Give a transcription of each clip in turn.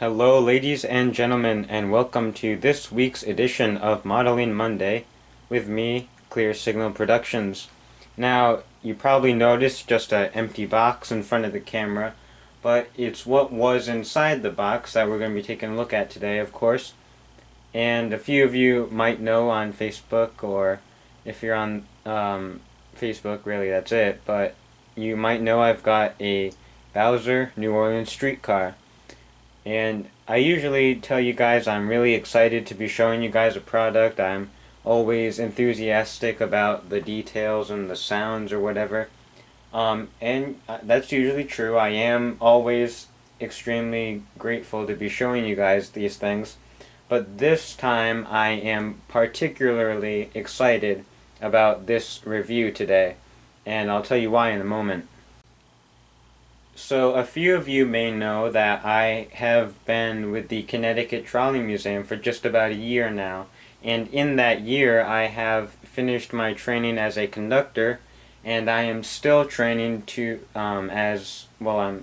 Hello, ladies and gentlemen, and welcome to this week's edition of Modeling Monday with me, Clear Signal Productions. Now, you probably noticed just an empty box in front of the camera, but it's what was inside the box that we're going to be taking a look at today, of course. And a few of you might know on Facebook, or if you're on Facebook, really that's it, but you might know I've got a Bowser New Orleans Streetcar. And I usually tell you guys I'm really excited to be showing you guys a product. I'm always enthusiastic about the details and the sounds or whatever. And that's usually true. I am always extremely grateful to be showing you guys these things. But this time I am particularly excited about this review today. And I'll tell you why in a moment. So a few of you may know that I have been with the Connecticut Trolley Museum for just about a year now, and in that year I have finished my training as a conductor, and I am still training to as well.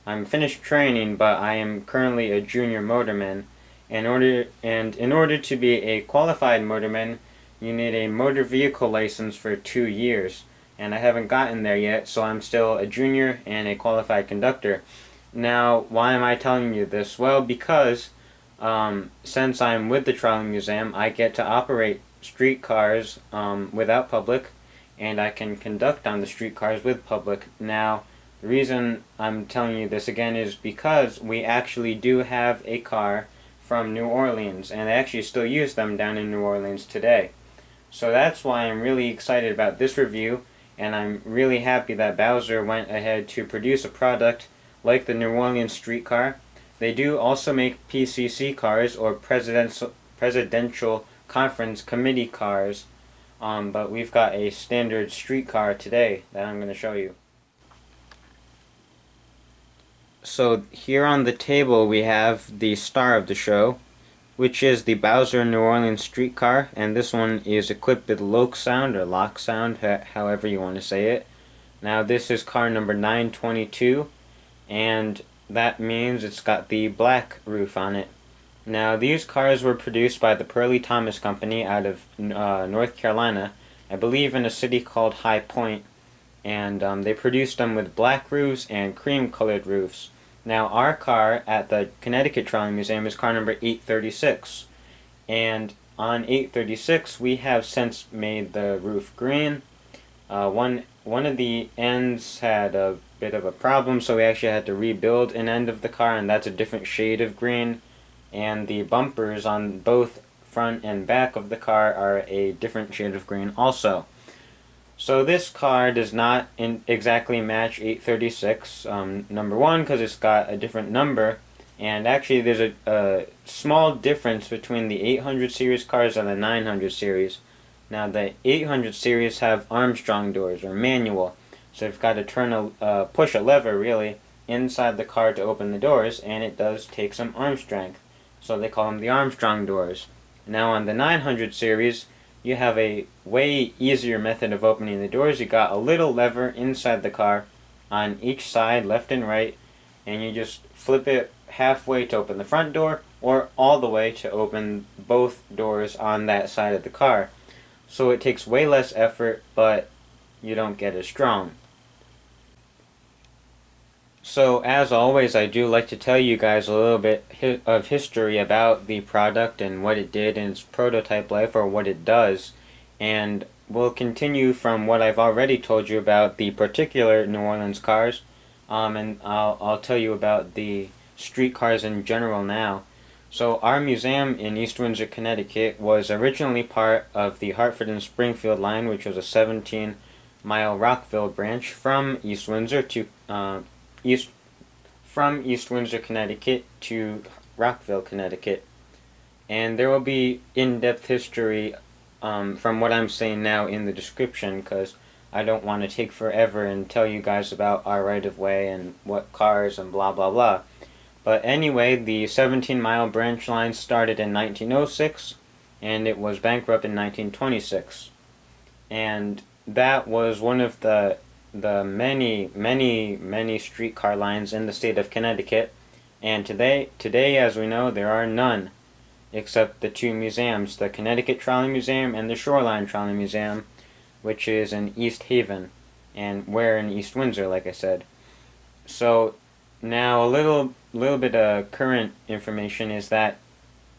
I'm finished training, but I am currently a junior motorman. In order to be a qualified motorman, you need a motor vehicle license for 2 years, and I haven't gotten there yet, so I'm still a junior and a qualified conductor. Now, why am I telling you this? Well, because since I'm with the Trolley Museum, I get to operate streetcars without public, and I can conduct on the streetcars with public. Now, the reason I'm telling you this again is because we actually do have a car from New Orleans, and they actually still use them down in New Orleans today. So that's why I'm really excited about this review, and I'm really happy that Bowser went ahead to produce a product like the New Orleans Streetcar. They do also make PCC cars, or Presidential Conference Committee cars, but we've got a standard streetcar today that I'm going to show you. So here on the table we have the star of the show, which is the Bowser New Orleans Streetcar, and this one is equipped with lock sound, however you want to say it. Now this is car number 922, and that means it's got the black roof on it. Now these cars were produced by the Pearlie Thomas Company out of North Carolina, I believe in a city called High Point, and they produced them with black roofs and cream colored roofs. Now our car at the Connecticut Trolley Museum is car number 836, and on 836 we have since made the roof green. One of the ends had a bit of a problem, so we actually had to rebuild an end of the car, and that's a different shade of green. And the bumpers on both front and back of the car are a different shade of green also. So this car does not exactly match 836, number one, because it's got a different number, and actually there's a small difference between the 800 series cars and the 900 series. Now the 800 series have Armstrong doors, or manual, so you've got to push a lever really inside the car to open the doors, and it does take some arm strength, so they call them the Armstrong doors. Now on the 900 series, you have a way easier method of opening the doors. You got a little lever inside the car on each side, left and right, and you just flip it halfway to open the front door, or all the way to open both doors on that side of the car. So it takes way less effort, but you don't get as strong. So as always, I do like to tell you guys a little bit of history about the product and what it did in its prototype life, or what it does. And we'll continue from what I've already told you about the particular New Orleans cars, and I'll tell you about the streetcars in general now. So our museum in East Windsor, Connecticut was originally part of the Hartford and Springfield line, which was a 17-mile Rockville branch from East Windsor, Connecticut to Rockville, Connecticut. And there will be in-depth history from what I'm saying now in the description, because I don't want to take forever and tell you guys about our right-of-way and what cars and blah blah blah. But anyway, the 17-mile branch line started in 1906, and it was bankrupt in 1926. And that was one of the many streetcar lines in the state of Connecticut. And today, as we know, there are none, except the two museums, the Connecticut Trolley Museum and the Shoreline Trolley Museum, which is in East Haven, and we're in East Windsor, like I said. So now a little bit of current information is that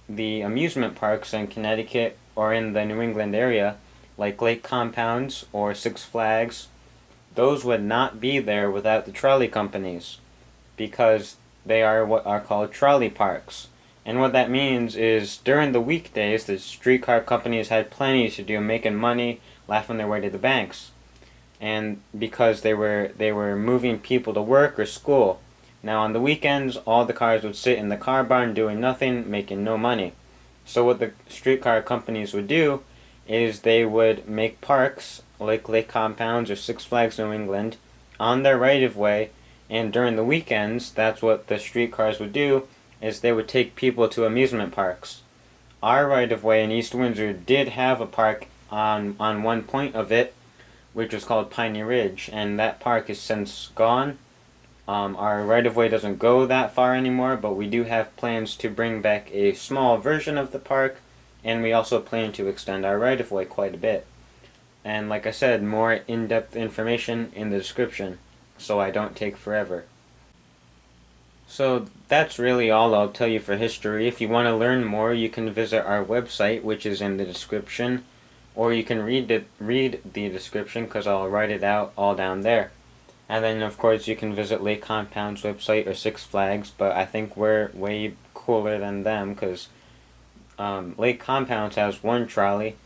the amusement parks in Connecticut or in the New England area, like Lake Compounds or Six Flags, those would not be there without the trolley companies, because they are what are called trolley parks. And what that means is during the weekdays, the streetcar companies had plenty to do making money, laughing their way to the banks. And because they were moving people to work or school. Now on the weekends, all the cars would sit in the car barn doing nothing, making no money. So what the streetcar companies would do is they would make parks like Lake Compounds or Six Flags New England on their right of way, and during the weekends, that's what the streetcars would do, is they would take people to amusement parks. Our right of way in East Windsor did have a park on one point of it, which was called Piney Ridge, and that park is since gone. Our right of way doesn't go that far anymore, but we do have plans to bring back a small version of the park, and we also plan to extend our right of way quite a bit. And like I said, more in-depth information in the description, so I don't take forever. So that's really all I'll tell you for history. If you want to learn more, you can visit our website, which is in the description, or you can read the description, because I'll write it out all down there. And then of course you can visit Lake Compound's website or Six Flags, but I think we're way cooler than them, because Lake Compounds has one trolley,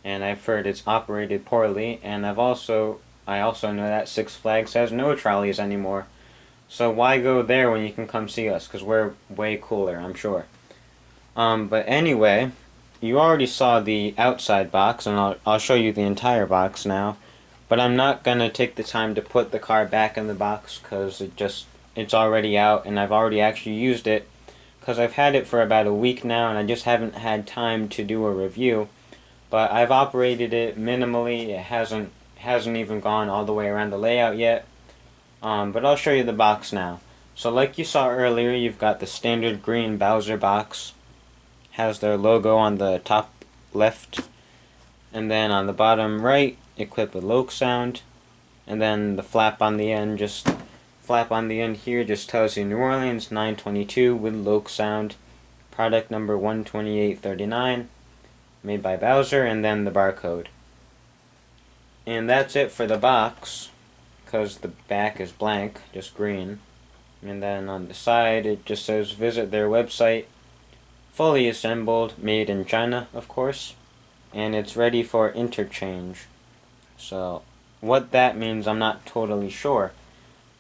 and I've heard it's operated poorly, and I also know that Six Flags has no trolleys anymore. So why go there when you can come see us? Because we're way cooler, I'm sure. But anyway, you already saw the outside box, and I'll show you the entire box now. But I'm not going to take the time to put the car back in the box, because it's already out, and I've already actually used it, because I've had it for about a week now, and I just haven't had time to do a review. But I've operated it minimally. It hasn't even gone all the way around the layout yet. But I'll show you the box now. So like you saw earlier, you've got the standard green Bowser box. Has their logo on the top left. And then on the bottom right, equipped with loc sound. And then the flap on the end here just tells you New Orleans 922 with loc sound. Product number 12839. Made by Bowser, and then the barcode. And that's it for the box, because the back is blank, just green. And then on the side it just says visit their website. Fully assembled, made in China, of course. And it's ready for interchange. So what that means, I'm not totally sure.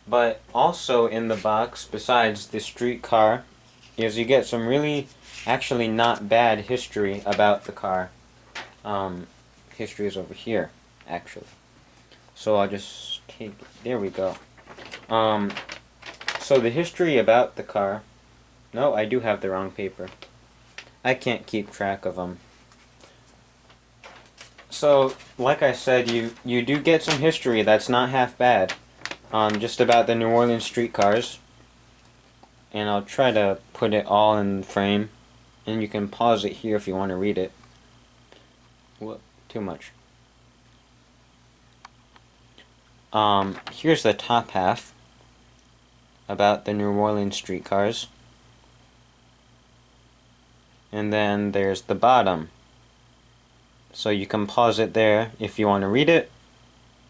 But also in the box, besides the streetcar, is you get some really actually not bad history about the car. History is over here, actually. So I'll just take, there we go. So the history about the car, no, I do have the wrong paper. I can't keep track of them. So, like I said, you do get some history that's not half bad, just about the New Orleans streetcars. And I'll try to put it all in frame. And you can pause it here if you want to read it. What? Too much. Here's the top half about the New Orleans streetcars. And then there's the bottom. So you can pause it there if you want to read it,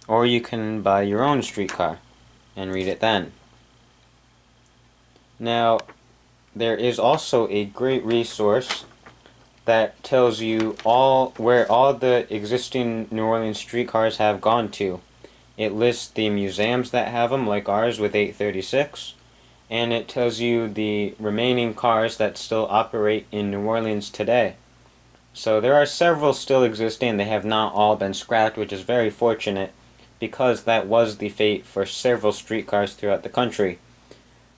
or you can buy your own streetcar and read it then. Now, there is also a great resource that tells you where all the existing New Orleans streetcars have gone to. It lists the museums that have them, like ours with 836, and it tells you the remaining cars that still operate in New Orleans today. So there are several still existing. They have not all been scrapped, which is very fortunate, because that was the fate for several streetcars throughout the country.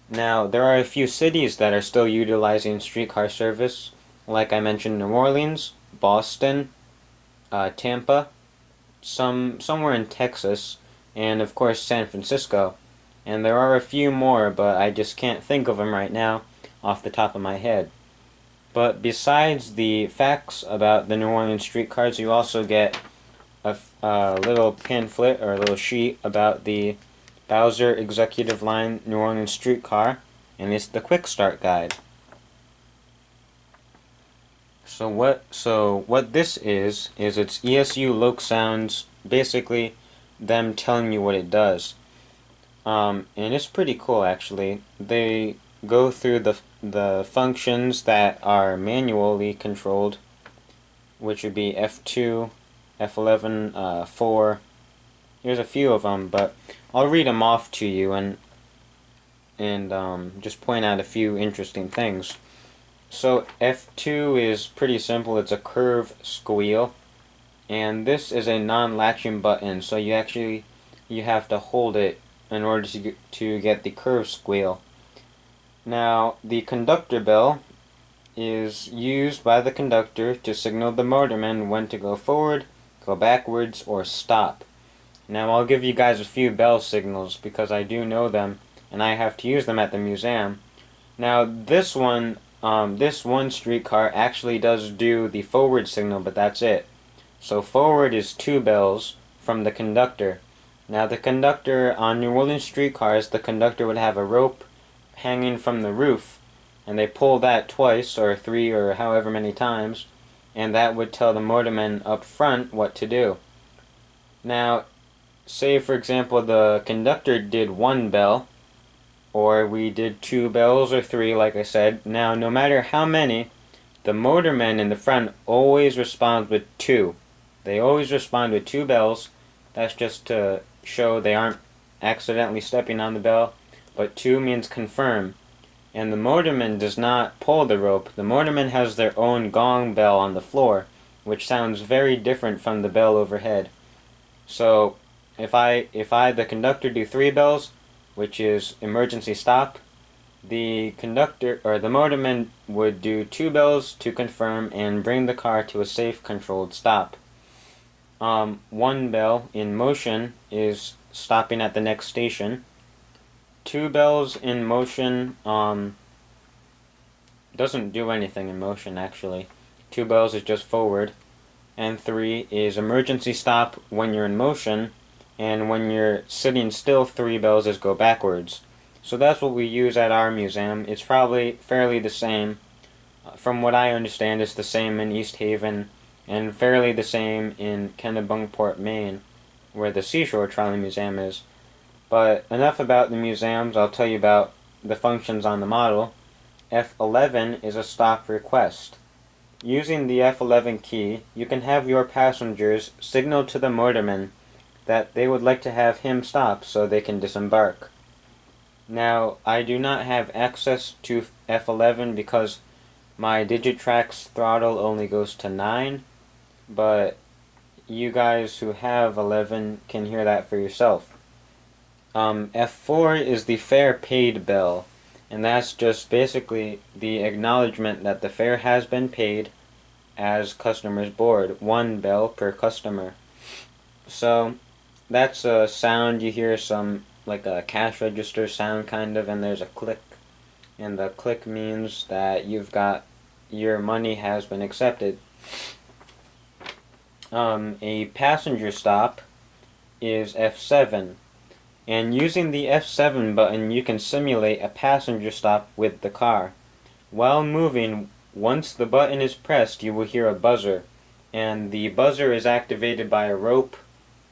Now, there are a few cities that are still utilizing streetcar service, like I mentioned, New Orleans, Boston, Tampa, somewhere in Texas, and of course San Francisco. And there are a few more, but I just can't think of them right now off the top of my head. But besides the facts about the New Orleans streetcars, you also get a little pamphlet or a little sheet about the Bowser Executive Line New Orleans streetcar, and it's the Quick Start Guide. So what this is it's ESU Loc Sounds, basically them telling you what it does. And it's pretty cool actually. They go through the functions that are manually controlled, which would be F2, F11, 4. There's a few of them, but I'll read them off to you and just point out a few interesting things. So F2 is pretty simple. It's a curve squeal, and this is a non-latching button, so you have to hold it in order to get the curve squeal. Now, the conductor bell is used by the conductor to signal the motorman when to go forward, go backwards, or stop. Now, I'll give you guys a few bell signals because I do know them and I have to use them at the museum. Now, this one streetcar actually does do the forward signal, but that's it. So forward is 2 bells from the conductor. Now the conductor on New Orleans streetcars, the conductor would have a rope hanging from the roof, and they pull that twice or 3 or however many times, and that would tell the motorman up front what to do. Now, say for example the conductor did 1 bell, or we did 2 bells or 3 like I said. Now no matter how many, the motorman in the front always responds with 2. They always respond with 2 bells. That's just to show they aren't accidentally stepping on the bell, but 2 means confirm. And the motorman does not pull the rope. The motorman has their own gong bell on the floor, which sounds very different from the bell overhead. So if I the conductor do 3 bells, which is emergency stop, the conductor or the motorman would do 2 bells to confirm and bring the car to a safe controlled stop. 1 bell in motion is stopping at the next station. 2 bells in motion doesn't do anything in motion actually. 2 bells is just forward, and 3 is emergency stop when you're in motion, and when you're sitting still 3 bells is go backwards. So that's what we use at our museum. It's probably fairly the same. From what I understand, it's the same in East Haven and fairly the same in Kennebunkport, Maine, where the Seashore Trolley Museum is. But enough about the museums. I'll tell you about the functions on the model. F11 is a stop request. Using the F11 key, you can have your passengers signal to the motorman that they would like to have him stop so they can disembark. Now, I do not have access to F11 because my Digitrax throttle only goes to 9, but you guys who have 11 can hear that for yourself. F4 is the fare paid bell, and that's just basically the acknowledgement that the fare has been paid as customers board. 1 bell per customer. So that's a sound. You hear some like a cash register sound kind of, and there's a click, and the click means that your money has been accepted. A passenger stop is F7, and using the F7 button you can simulate a passenger stop with the car. While moving, once the button is pressed you will hear a buzzer, and the buzzer is activated by a rope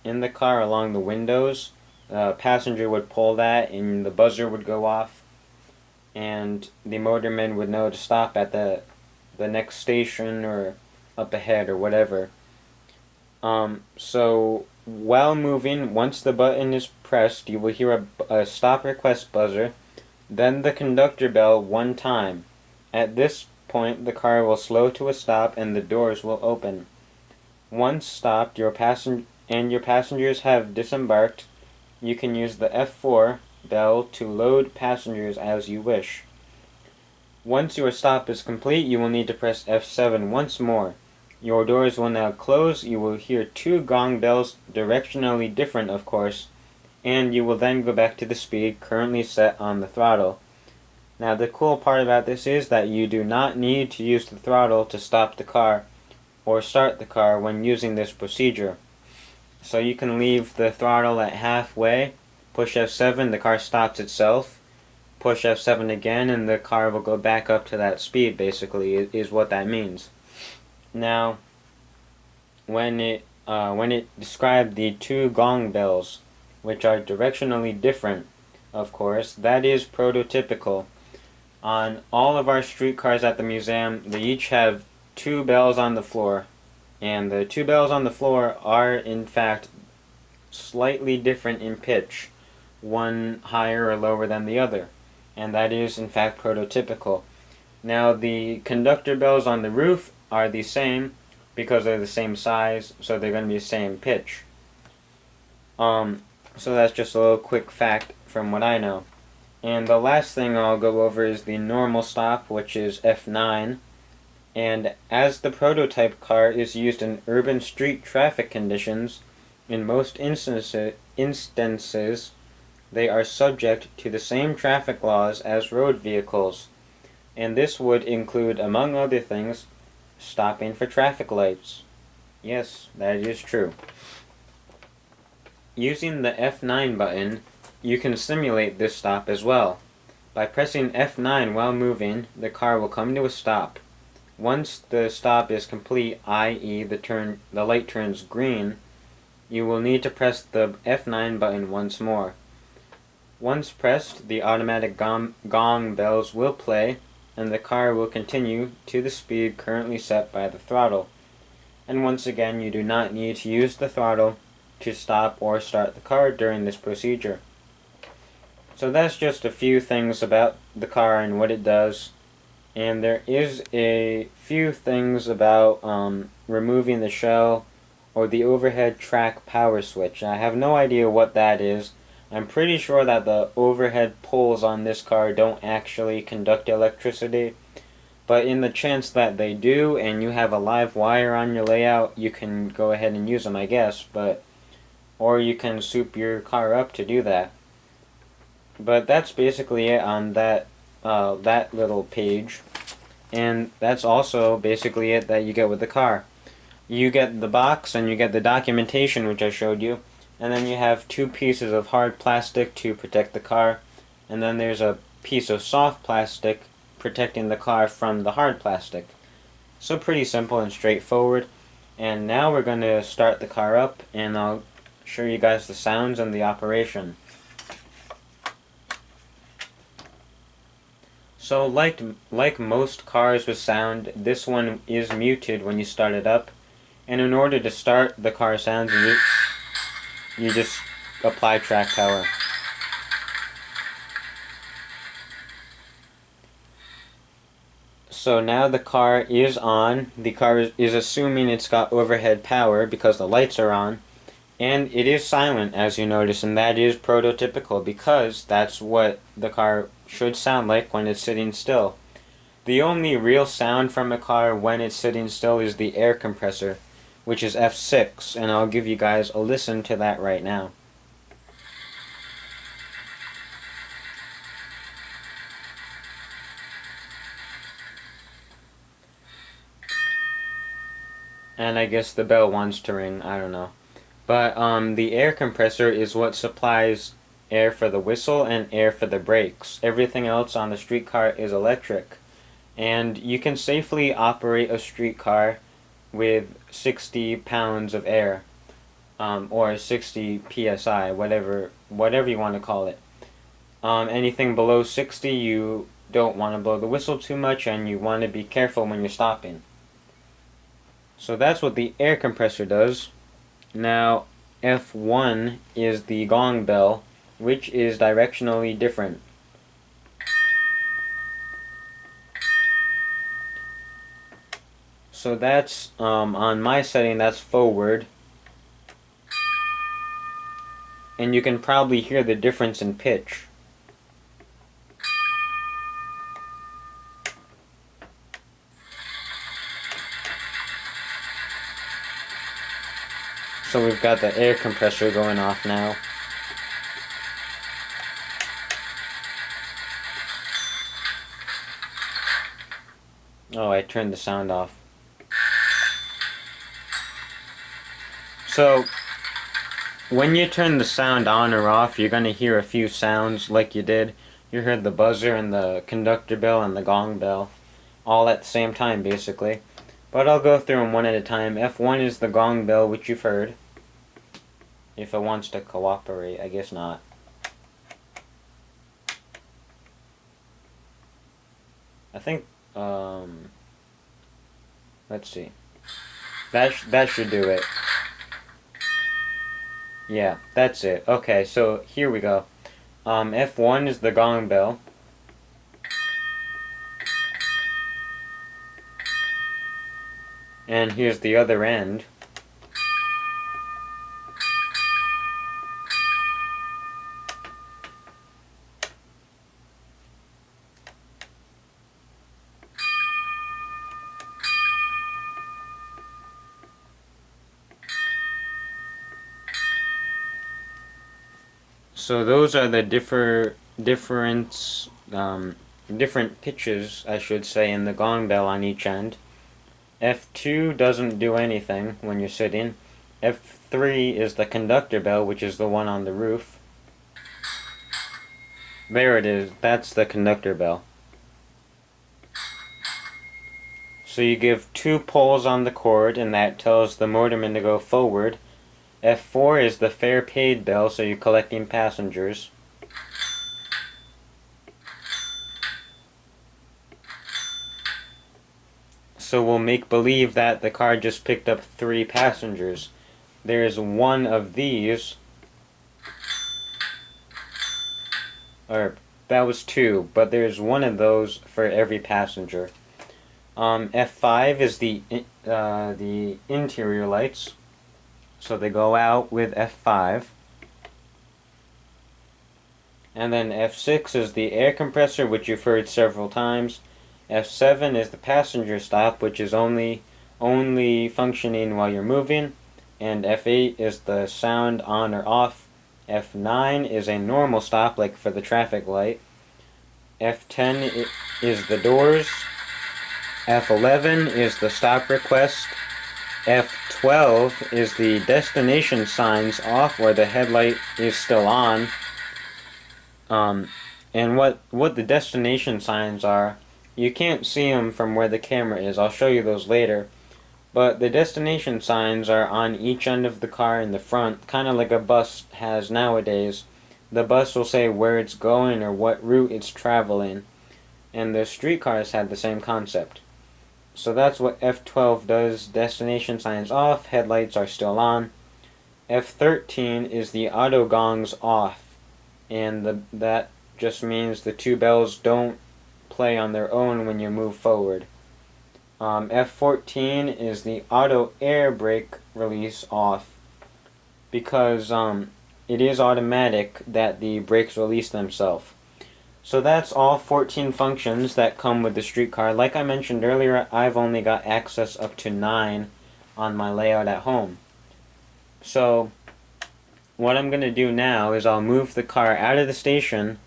in the car along the windows. The passenger would pull that and the buzzer would go off, and the motorman would know to stop at the next station or up ahead or whatever. So while moving, once the button is pressed, you will hear a stop request buzzer, then the conductor bell 1 time. At this point, the car will slow to a stop and the doors will open. Once stopped, your passengers have disembarked, you can use the F4 bell to load passengers as you wish. Once your stop is complete, you will need to press F7 once more. Your doors will now close. You will hear 2 gong bells, directionally different of course, and you will then go back to the speed currently set on the throttle. Now the cool part about this is that you do not need to use the throttle to stop the car or start the car when using this procedure. So you can leave the throttle at halfway, push F7, the car stops itself, push F7 again, and the car will go back up to that speed, basically, is what that means. Now, when it described the two gong bells, which are directionally different, of course, that is prototypical. On all of our streetcars at the museum, they each have two bells on the floor, and the two bells on the floor are, in fact, slightly different in pitch, one higher or lower than the other, and that is, in fact, prototypical. Now, the conductor bells on the roof are the same because they're the same size, so they're going to be the same pitch. So that's just a little quick fact from what I know. And the last thing I'll go over is the normal stop, which is F9. And as the prototype car is used in urban street traffic conditions, in most instances, they are subject to the same traffic laws as road vehicles. And this would include, among other things, stopping for traffic lights. Yes, that is true. Using the F9 button, you can simulate this stop as well. By pressing F9 while moving, the car will come to a stop. Once the stop is complete, i.e. the light turns green, you will need to press the F9 button once more. Once pressed, the automatic gong bells will play, and the car will continue to the speed currently set by the throttle. And once again, you do not need to use the throttle to stop or start the car during this procedure. So that's just a few things about the car and what it does. And there is a few things about removing the shell or the overhead track power switch. I have no idea what that is. I'm pretty sure that the overhead poles on this car don't actually conduct electricity. But in the chance that they do and you have a live wire on your layout, you can go ahead and use them, I guess. Or you can soup your car up to do that. But that's basically it on that little page. And that's also basically it that you get with the car. You get the box and you get the documentation, which I showed you. And then you have two pieces of hard plastic to protect the car. And then there's a piece of soft plastic protecting the car from the hard plastic. So pretty simple and straightforward. And now we're going to start the car up, and I'll show you guys the sounds and the operation. So like most cars with sound, this one is muted when you start it up. And in order to start the car sounds, you just apply track power. So now the car is on. The car is assuming it's got overhead power because the lights are on. And it is silent, as you notice, and that is prototypical because that's what the car should sound like when it's sitting still. The only real sound from a car when it's sitting still is the air compressor, which is F6, and I'll give you guys a listen to that right now. And I guess the bell wants to ring, I don't know. But the air compressor is what supplies air for the whistle and air for the brakes. Everything else on the streetcar is electric. And you can safely operate a streetcar with 60 pounds of air, or 60 psi, whatever you want to call it. Anything below 60, you don't want to blow the whistle too much, and you want to be careful when you're stopping. So that's what the air compressor does. Now, F1 is the gong bell, which is directionally different. So that's, on my setting, that's forward. And you can probably hear the difference in pitch. So we've got the air compressor going off now. Oh, I turned the sound off. So, when you turn the sound on or off, you're going to hear a few sounds like you did. You heard the buzzer and the conductor bell and the gong bell, all at the same time, basically. But I'll go through them one at a time. F1 is the gong bell, which you've heard. If it wants to cooperate, I guess not. I think, let's see. That should do it. Yeah, that's it. Okay, so here we go. F1 is the gong bell. And here's the other end. So those are the different pitches, I should say, in the gong bell on each end. F2 doesn't do anything when you're sitting. F3 is the conductor bell, which is the one on the roof. There it is. That's the conductor bell. So you give 2 pulls on the cord, and that tells the motorman to go forward. F4 is the fare paid bell, so you're collecting passengers. So we'll make believe that the car just picked up 3 passengers. There's one of these, or that was 2, but there's one of those for every passenger. F5 is the interior lights, so they go out with F5. And then F6 is the air compressor, which you've heard several times. F7 is the passenger stop, which is only functioning while you're moving. And F8 is the sound on or off. F9 is a normal stop, like for the traffic light. F10 is the doors. F11 is the stop request. F12 is the destination signs off where the headlight is still on. And what the destination signs are, you can't see them from where the camera is. I'll show you those later. But the destination signs are on each end of the car in the front, kind of like a bus has nowadays. The bus will say where it's going or what route it's traveling. And the streetcars had the same concept. So that's what F12 does. Destination signs off, headlights are still on. F13 is the auto gongs off. And that just means the 2 bells don't play on their own when you move forward. F14 is the auto air brake release off, because it is automatic that the brakes release themselves. So that's all 14 functions that come with the streetcar. Like I mentioned earlier, I've only got access up to 9 on my layout at home. So what I'm going to do now is I'll move the car out of the station,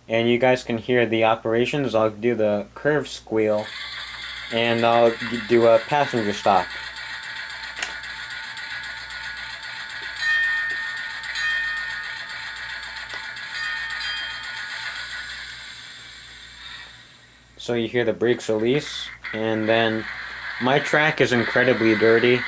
and you guys can hear the operations. I'll do the curve squeal, and I'll do a passenger stop. So you hear the brakes release, and then my track is incredibly dirty.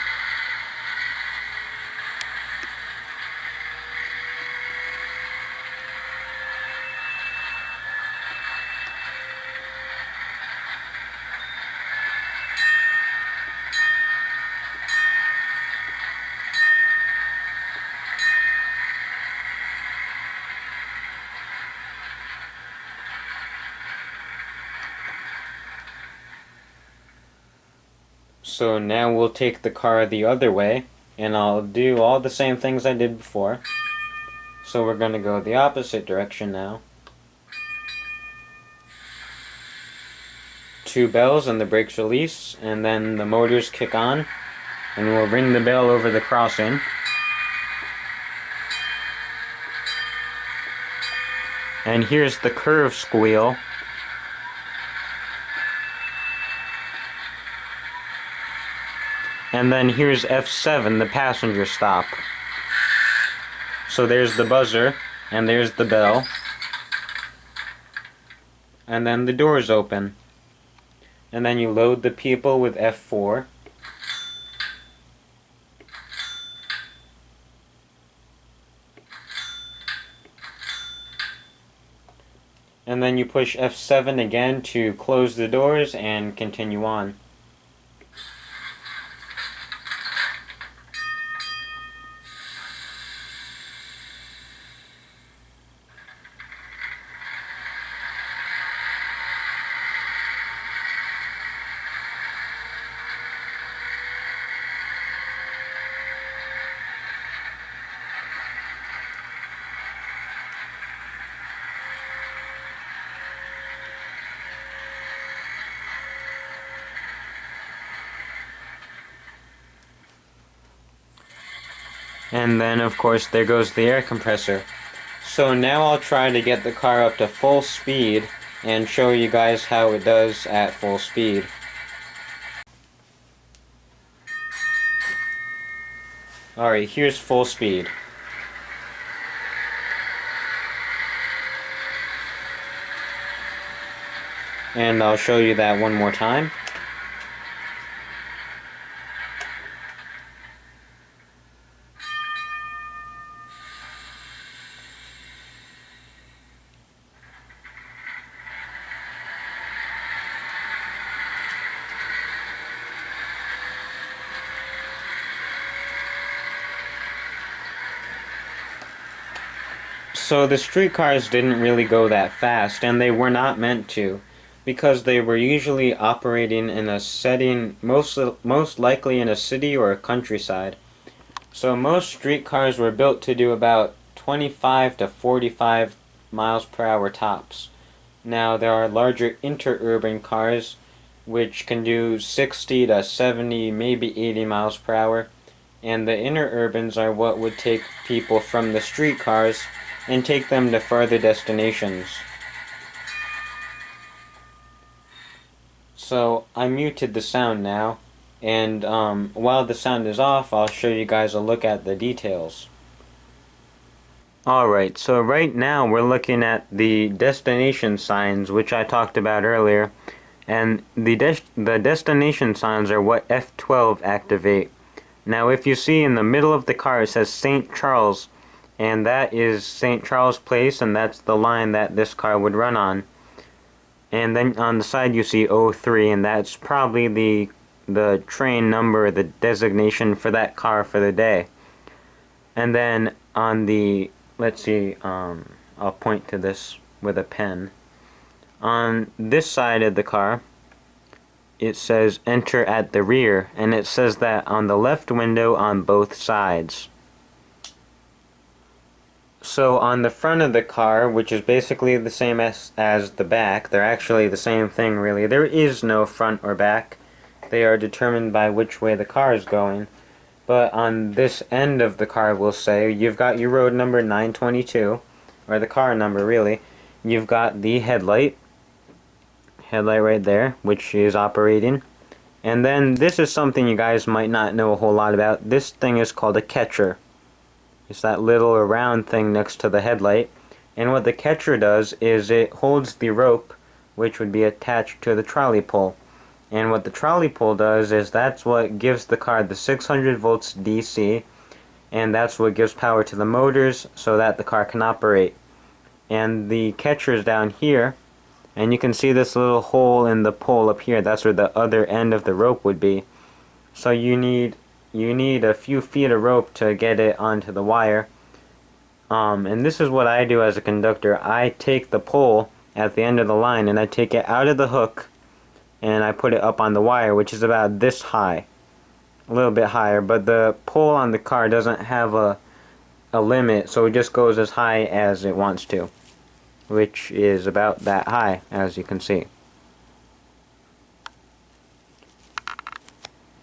So now we'll take the car the other way, and I'll do all the same things I did before. So we're going to go the opposite direction now. 2 bells and the brakes release, and then the motors kick on, and we'll ring the bell over the crossing. And here's the curve squeal. And then here's F7, the passenger stop. So there's the buzzer, and there's the bell. And then the doors open. And then you load the people with F4. And then you push F7 again to close the doors and continue on. And then, of course, there goes the air compressor. So now I'll try to get the car up to full speed and show you guys how it does at full speed. Alright, here's full speed. And I'll show you that one more time. So the streetcars didn't really go that fast, and they were not meant to, because they were usually operating in a setting most likely in a city or a countryside. So most streetcars were built to do about 25 to 45 miles per hour tops. Now there are larger interurban cars which can do 60 to 70, maybe 80 miles per hour, and the interurbans are what would take people from the streetcars and take them to further destinations. So I muted the sound now, and while the sound is off, I'll show you guys a look at the details. Alright, so right now we're looking at the destination signs, which I talked about earlier, and the destination signs are what F12 activate. Now if you see in the middle of the car it says St. Charles, and that is St. Charles Place, and that's the line that this car would run on. And then on the side you see 03, and that's probably the train number, the designation for that car for the day. And then on the, let's see, I'll point to this with a pen. On this side of the car, it says enter at the rear, and it says that on the left window on both sides. So on the front of the car, which is basically the same as the back, they're actually the same thing really. There is no front or back. They are determined by which way the car is going. But on this end of the car, we'll say, you've got your road number 922, or the car number really. You've got the headlight right there, which is operating. And then this is something you guys might not know a whole lot about. This thing is called a catcher. It's that little round thing next to the headlight. And what the catcher does is it holds the rope, which would be attached to the trolley pole. And what the trolley pole does is that's what gives the car the 600 volts DC, and that's what gives power to the motors so that the car can operate. And the catcher is down here, and you can see this little hole in the pole up here. That's where the other end of the rope would be. So you need a few feet of rope to get it onto the wire. And this is what I do as a conductor. I take the pole at the end of the line and I take it out of the hook and I put it up on the wire, which is about this high. A little bit higher, but the pole on the car doesn't have a limit, so it just goes as high as it wants to, which is about that high, as you can see.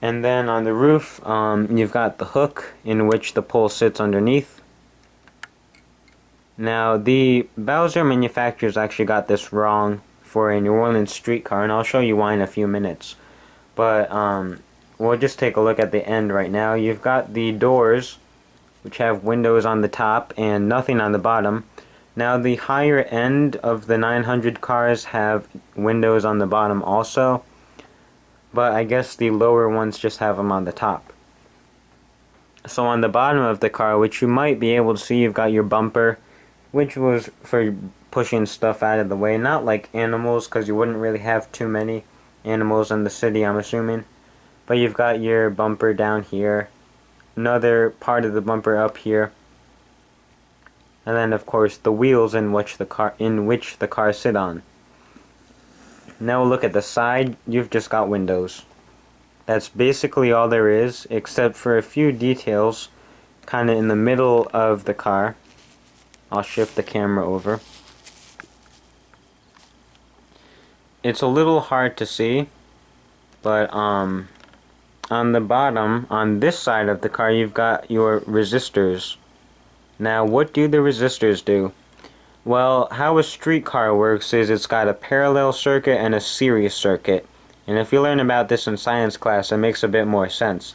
And then on the roof, you've got the hook in which the pole sits underneath. Now, the Bowser manufacturers actually got this wrong for a New Orleans streetcar, and I'll show you why in a few minutes. But we'll just take a look at the end right now. You've got the doors, which have windows on the top and nothing on the bottom. Now the higher end of the 900 cars have windows on the bottom also, but I guess the lower ones just have them on the top. So on the bottom of the car, which you might be able to see, you've got your bumper, which was for pushing stuff out of the way. Not like animals, because you wouldn't really have too many animals in the city, I'm assuming. But you've got your bumper down here, another part of the bumper up here, and then of course the wheels in which the car sit on. Now look at the side. You've just got windows. That's basically all there is, except for a few details kind of in the middle of the car. I'll shift the camera over. It's a little hard to see, but on the bottom, on this side of the car, you've got your resistors. Now, what do the resistors do? Well, how a streetcar works is it's got a parallel circuit and a series circuit. And if you learn about this in science class, it makes a bit more sense.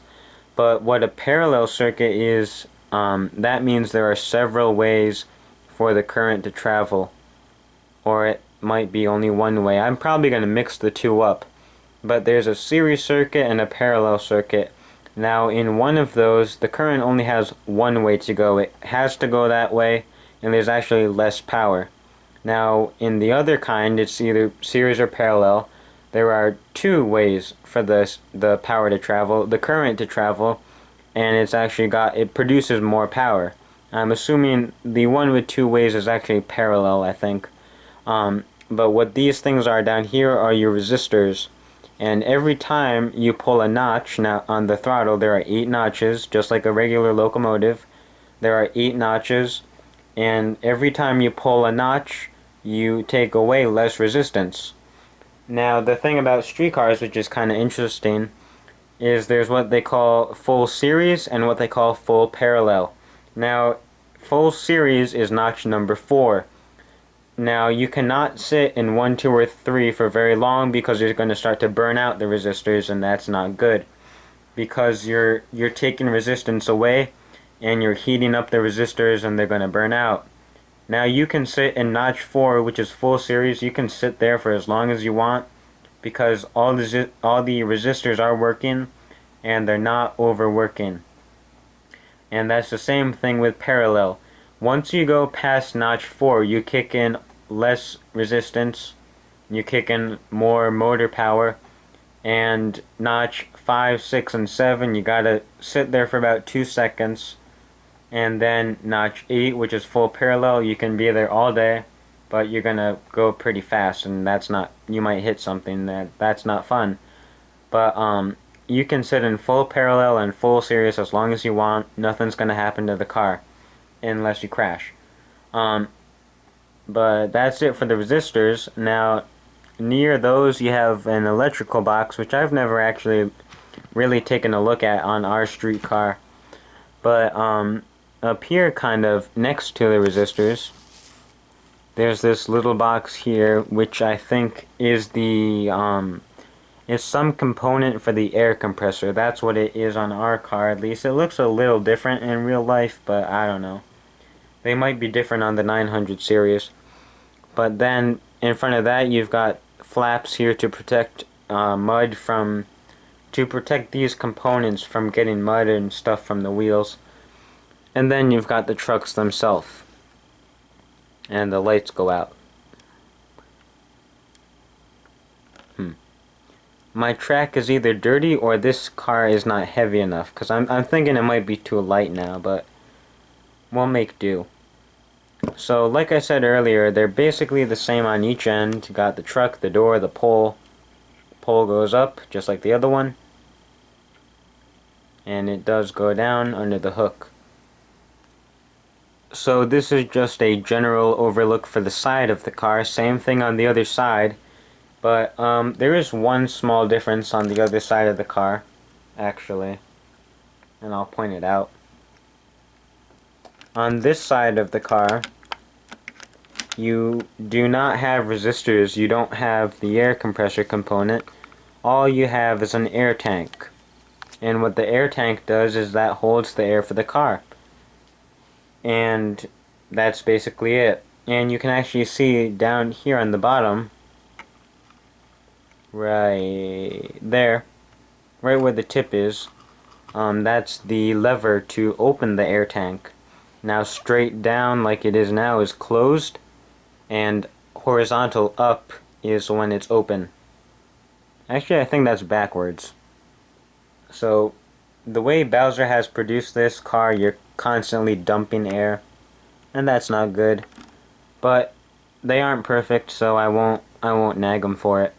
But what a parallel circuit is, that means there are several ways for the current to travel. Or it might be only one way. I'm probably going to mix the two up. But there's a series circuit and a parallel circuit. Now, in one of those, the current only has one way to go. It has to go that way, and there's actually less power. Now, in the other kind, it's either series or parallel. There are two ways for the power to travel, the current to travel, and it produces more power. I'm assuming the one with two ways is actually parallel, I think. But what these things are down here are your resistors. And every time you pull a notch, now on the throttle there are 8 notches, just like a regular locomotive. There are 8 notches, and every time you pull a notch, you take away less resistance. Now, the thing about streetcars, which is kind of interesting, is there's what they call full series and what they call full parallel. Now, full series is notch number 4. Now, you cannot sit in 1, 2, or 3 for very long because you're going to start to burn out the resistors, and that's not good. Because you're taking resistance away, and you're heating up the resistors, and they're going to burn out. Now, you can sit in notch 4, which is full series. You can sit there for as long as you want, because all the resistors are working, and they're not overworking. And that's the same thing with parallel. Once you go past notch 4, you kick in less resistance, you kick in more motor power, and notch 5, 6, and 7, you gotta sit there for about 2 seconds, and then notch 8, which is full parallel, you can be there all day, but you're gonna go pretty fast, and you might hit something that's not fun. But you can sit in full parallel and full series as long as you want. Nothing's gonna happen to the car unless you crash. But that's it for the resistors. Now, near those you have an electrical box, which I've never actually really taken a look at on our streetcar. But up here, kind of next to the resistors, there's this little box here, which I think is is some component for the air compressor. That's what it is on our car, at least. It looks a little different in real life, but I don't know. They might be different on the 900 series. But then in front of that, you've got flaps here to protect to protect these components from getting mud and stuff from the wheels. And then you've got the trucks themselves. And the lights go out. My track is either dirty or this car is not heavy enough, because I'm thinking it might be too light now, but we'll make do. So, like I said earlier, they're basically the same on each end. You got the truck, the door, the pole. Pole goes up, just like the other one. And it does go down under the hook. So this is just a general overlook for the side of the car. Same thing on the other side. But there is one small difference on the other side of the car, actually. And I'll point it out. On this side of the car, you do not have resistors. You don't have the air compressor component. All you have is an air tank. And what the air tank does is that holds the air for the car. And that's basically it. And you can actually see down here on the bottom, right there, right where the tip is, that's the lever to open the air tank. Now straight down like it is now is closed, and horizontal up is when it's open. Actually, I think that's backwards. So, the way Bowser has produced this car, you're constantly dumping air, and that's not good. But they aren't perfect, so I won't nag them for it.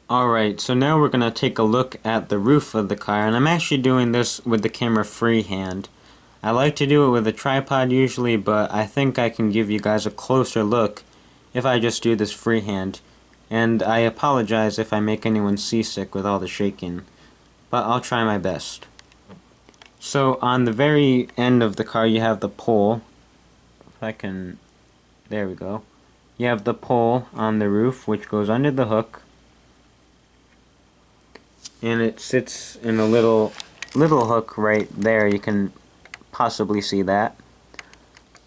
Alright, so now we're going to take a look at the roof of the car, and I'm actually doing this with the camera freehand. I like to do it with a tripod usually, but I think I can give you guys a closer look if I just do this freehand. And I apologize if I make anyone seasick with all the shaking, but I'll try my best. So on the very end of the car you have the pole. If I can... there we go. You have the pole on the roof which goes under the hook. And it sits in a little hook right there. You can possibly see that.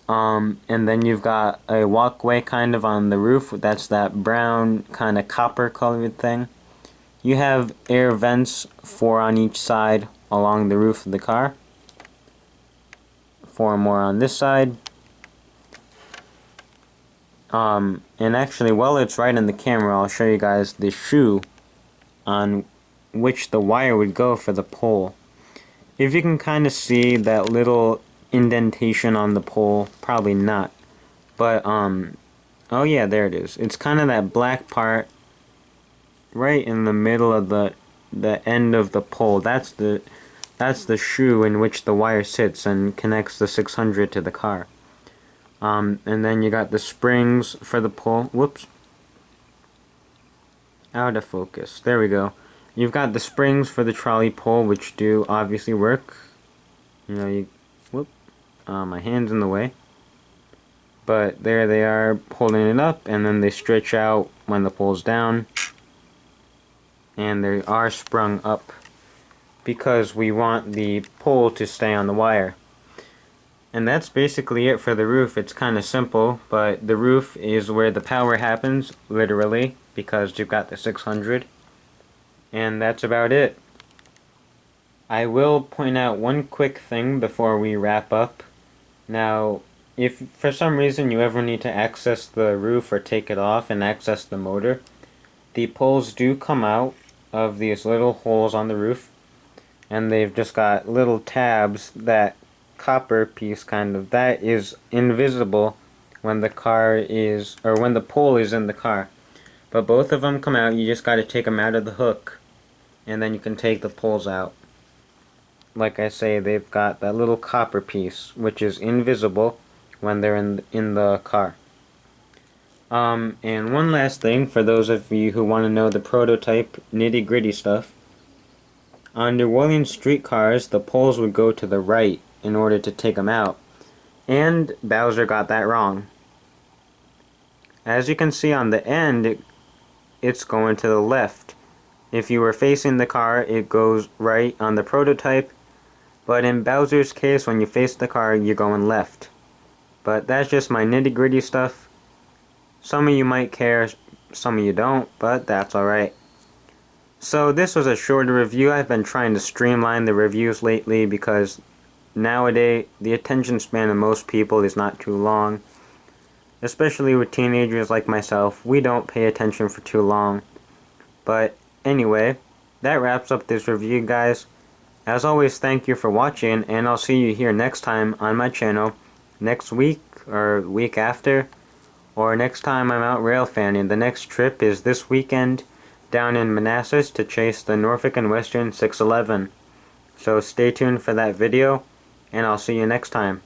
And then you've got a walkway kind of on the roof. That's that brown kind of copper colored thing. You have air vents, 4 on each side along the roof of the car. 4 more on this side. And actually, while it's right in the camera, I'll show you guys the shoe on which the wire would go for the pole. If you can kind of see that little indentation on the pole, probably not, but oh yeah, there it is. It's kind of that black part right in the middle of the end of the pole. That's the shoe in which the wire sits and connects the 600 to the car. And then you got the springs for the pole. Whoops, out of focus. There we go. You've got the springs for the trolley pole, which do obviously work. You know, my hand's in the way. But there they are, holding it up, and then they stretch out when the pole's down. And they are sprung up because we want the pole to stay on the wire. And that's basically it for the roof. It's kind of simple, but the roof is where the power happens, literally, because you've got the 600. And that's about it. I will point out one quick thing before we wrap up. Now, if for some reason you ever need to access the roof or take it off and access the motor, the poles do come out of these little holes on the roof, and they've just got little tabs. That copper piece kind of, that is invisible when the car is, or when the pole is in the car. But both of them come out. You just got to take them out of the hook, and then you can take the poles out. Like I say, they've got that little copper piece, which is invisible when they're in the car. And one last thing, for those of you who want to know the prototype nitty-gritty stuff. On New Orleans streetcars, the poles would go to the right in order to take them out. And Bowser got that wrong. As you can see on the end, it's going to the left. If you were facing the car, it goes right on the prototype. But in Bowser's case, when you face the car, you're going left. But that's just my nitty-gritty stuff. Some of you might care, some of you don't, but that's alright. So this was a shorter review. I've been trying to streamline the reviews lately because nowadays the attention span of most people is not too long. Especially with teenagers like myself, we don't pay attention for too long. But anyway, that wraps up this review, guys. As always, thank you for watching, and I'll see you here next time on my channel, next week, or week after, or next time I'm out rail fanning. The next trip is this weekend down in Manassas to chase the Norfolk and Western 611. So stay tuned for that video, and I'll see you next time.